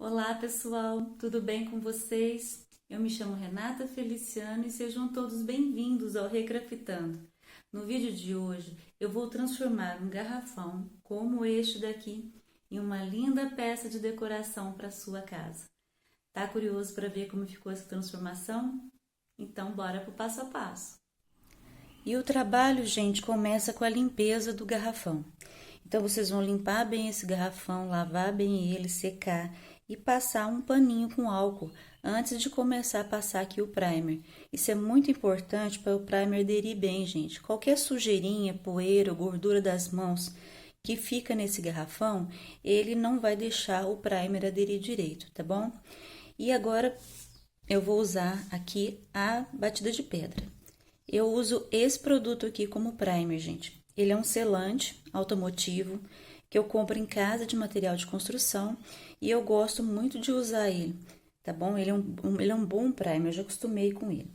Olá pessoal, tudo bem com vocês? Eu me chamo Renata Feliciano e sejam todos bem-vindos ao Recrafitando. No vídeo de hoje eu vou transformar um garrafão como este daqui em uma linda peça de decoração para sua casa. Tá curioso para ver como ficou essa transformação? Então bora pro passo a passo. E o trabalho, gente, começa com a limpeza do garrafão. Então vocês vão limpar bem esse garrafão, lavar bem ele, secar e passar um paninho com álcool antes de começar a passar aqui o primer. Isso é muito importante para o primer aderir bem, gente. Qualquer sujeirinha, poeira, gordura das mãos que fica nesse garrafão, ele não vai deixar o primer aderir direito, tá bom? E agora eu vou usar aqui a batida de pedra. Eu uso esse produto aqui como primer, gente. Ele é um selante automotivo que eu compro em casa de material de construção e eu gosto muito de usar ele, tá bom? Ele é um bom primer, eu já acostumei com ele.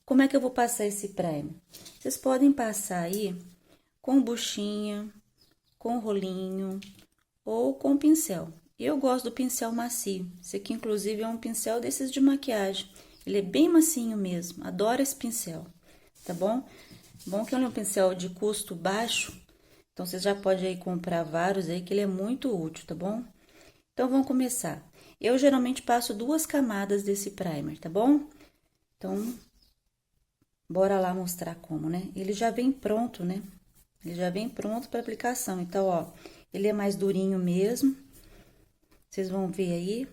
Como é que eu vou passar esse primer? Vocês podem passar aí com buchinha, com rolinho ou com pincel. Eu gosto do pincel macio. Esse aqui, inclusive, é um pincel desses de maquiagem. Ele é bem macinho mesmo, adoro esse pincel, tá bom? Bom que ele é um pincel de custo baixo, então você já pode aí comprar vários aí que ele é muito útil, tá bom? Então vamos começar. Eu geralmente passo 2 camadas desse primer, tá bom? Então bora lá mostrar como, né? Ele já vem pronto, né? Ele já vem pronto para aplicação. Então, ó, ele é mais durinho mesmo. Vocês vão ver aí,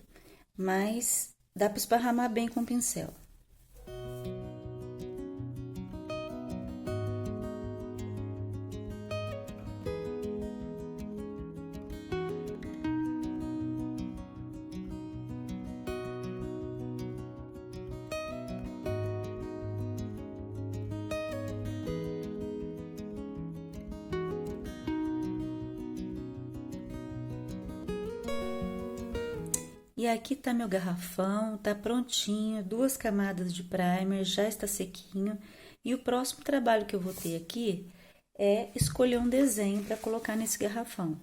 mas dá para esparramar bem com o pincel. E aqui tá meu garrafão, tá prontinho, 2 camadas de primer, já está sequinho. E o próximo trabalho que eu vou ter aqui é escolher um desenho para colocar nesse garrafão.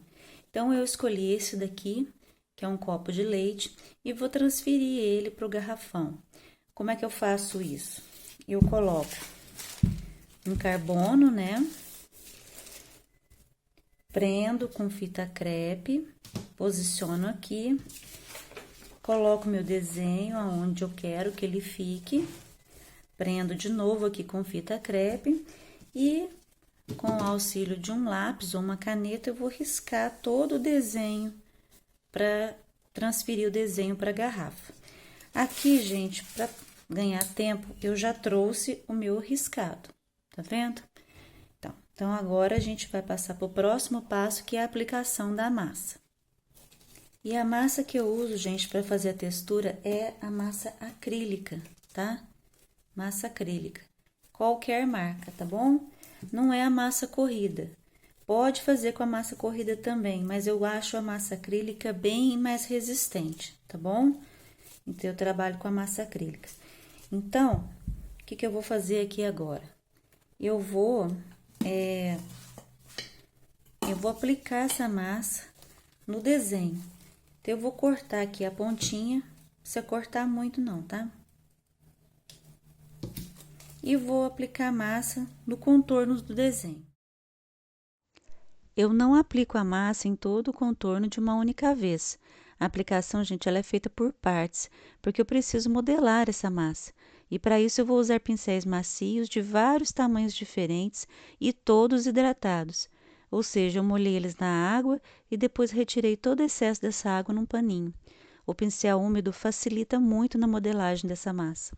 Então, eu escolhi esse daqui, que é um copo de leite, e vou transferir ele para o garrafão. Como é que eu faço isso? Eu coloco um carbono, né? Prendo com fita crepe, posiciono aqui. Coloco meu desenho aonde eu quero que ele fique, prendo de novo aqui com fita crepe e com o auxílio de um lápis ou uma caneta eu vou riscar todo o desenho para transferir o desenho para a garrafa. Aqui, gente, para ganhar tempo, eu já trouxe o meu riscado, tá vendo? Então agora a gente vai passar para o próximo passo, que é a aplicação da massa. E a massa que eu uso, gente, para fazer a textura é a massa acrílica, tá? Massa acrílica. Qualquer marca, tá bom? Não é a massa corrida. Pode fazer com a massa corrida também, mas eu acho a massa acrílica bem mais resistente, tá bom? Então, eu trabalho com a massa acrílica. Então, o que eu vou fazer aqui agora? Eu vou aplicar essa massa no desenho. Então, eu vou cortar aqui a pontinha, não precisa cortar muito não, tá? E vou aplicar a massa no contorno do desenho. Eu não aplico a massa em todo o contorno de uma única vez. A aplicação, gente, ela é feita por partes, porque eu preciso modelar essa massa. E para isso eu vou usar pincéis macios de vários tamanhos diferentes e todos hidratados. Ou seja, eu molhei eles na água e depois retirei todo o excesso dessa água num paninho. O pincel úmido facilita muito na modelagem dessa massa.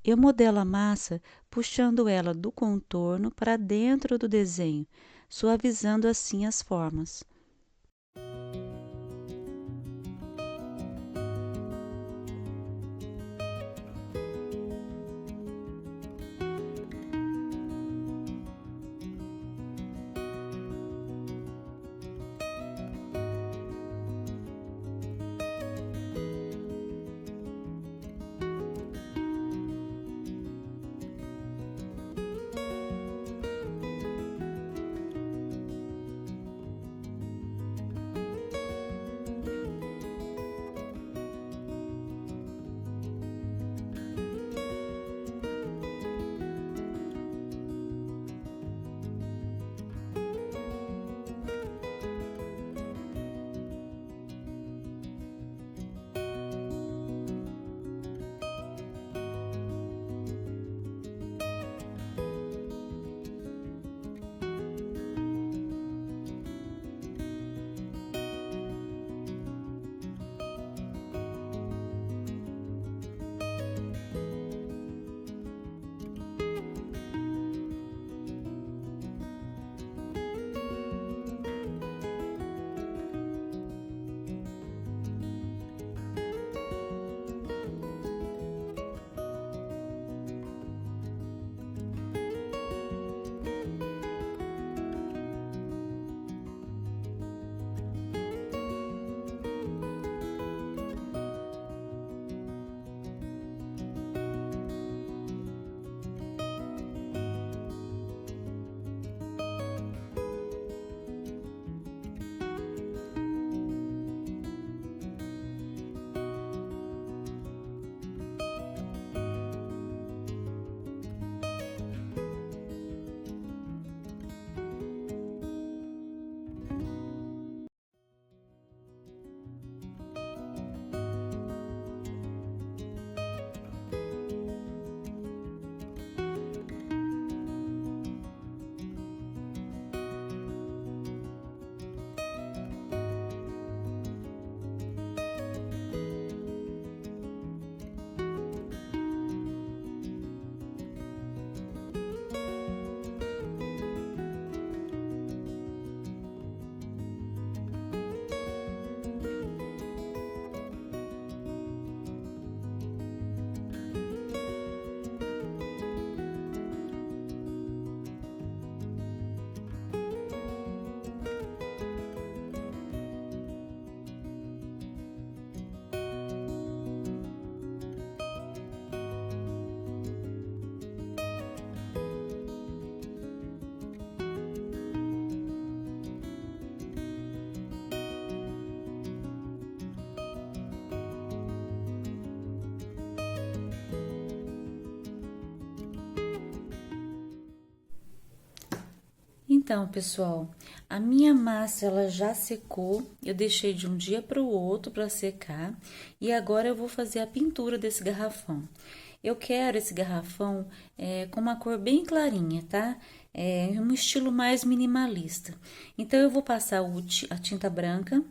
Eu modelo a massa puxando ela do contorno para dentro do desenho, suavizando assim as formas. Então, pessoal, a minha massa ela já secou, eu deixei de um dia para o outro para secar e agora eu vou fazer a pintura desse garrafão. Eu quero esse garrafão com uma cor bem clarinha, tá? Um estilo mais minimalista. Então, eu vou passar a tinta branca,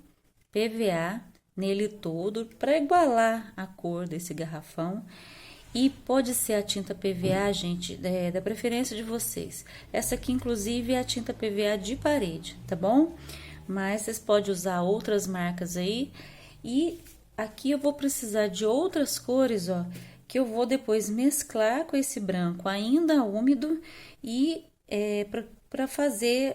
PVA, nele todo para igualar a cor desse garrafão. E pode ser a tinta PVA, gente, da preferência de vocês. Essa aqui, inclusive, é a tinta PVA de parede, tá bom? Mas vocês podem usar outras marcas aí. E aqui eu vou precisar de outras cores, ó, que eu vou depois mesclar com esse branco ainda úmido e para fazer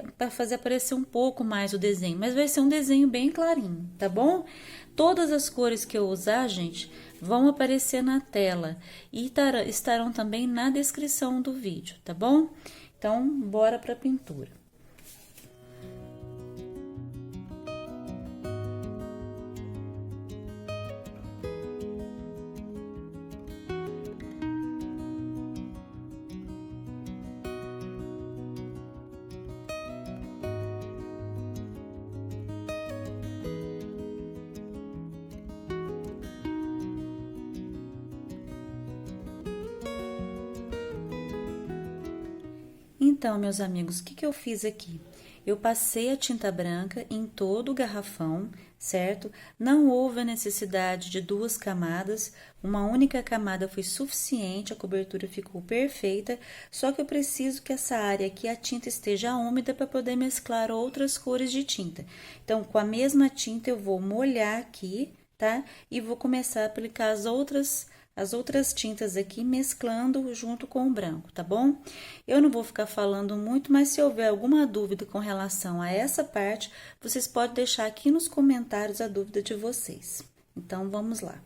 aparecer um pouco mais o desenho, mas vai ser um desenho bem clarinho, tá bom? Todas as cores que eu usar, gente, vão aparecer na tela e estarão também na descrição do vídeo, tá bom? Então, bora para a pintura. Então, meus amigos, o que eu fiz aqui? Eu passei a tinta branca em todo o garrafão, certo? Não houve a necessidade de duas camadas, uma única camada foi suficiente, a cobertura ficou perfeita, só que eu preciso que essa área aqui, a tinta esteja úmida para poder mesclar outras cores de tinta. Então, com a mesma tinta, eu vou molhar aqui, tá? E vou começar a aplicar as outras tintas aqui mesclando junto com o branco, tá bom? Eu não vou ficar falando muito, mas se houver alguma dúvida com relação a essa parte, vocês podem deixar aqui nos comentários a dúvida de vocês. Então, vamos lá.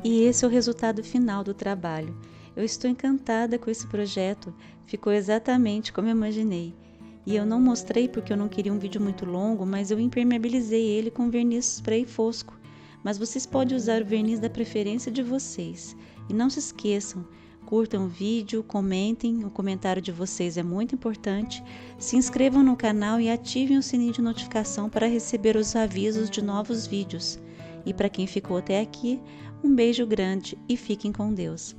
E esse é o resultado final do trabalho. Eu estou encantada com esse projeto, ficou exatamente como eu imaginei. E eu não mostrei porque eu não queria um vídeo muito longo, mas eu impermeabilizei ele com verniz spray fosco. Mas vocês podem usar o verniz da preferência de vocês. E não se esqueçam, curtam o vídeo, comentem, o comentário de vocês é muito importante. Se inscrevam no canal e ativem o sininho de notificação para receber os avisos de novos vídeos. E para quem ficou até aqui, um beijo grande e fiquem com Deus.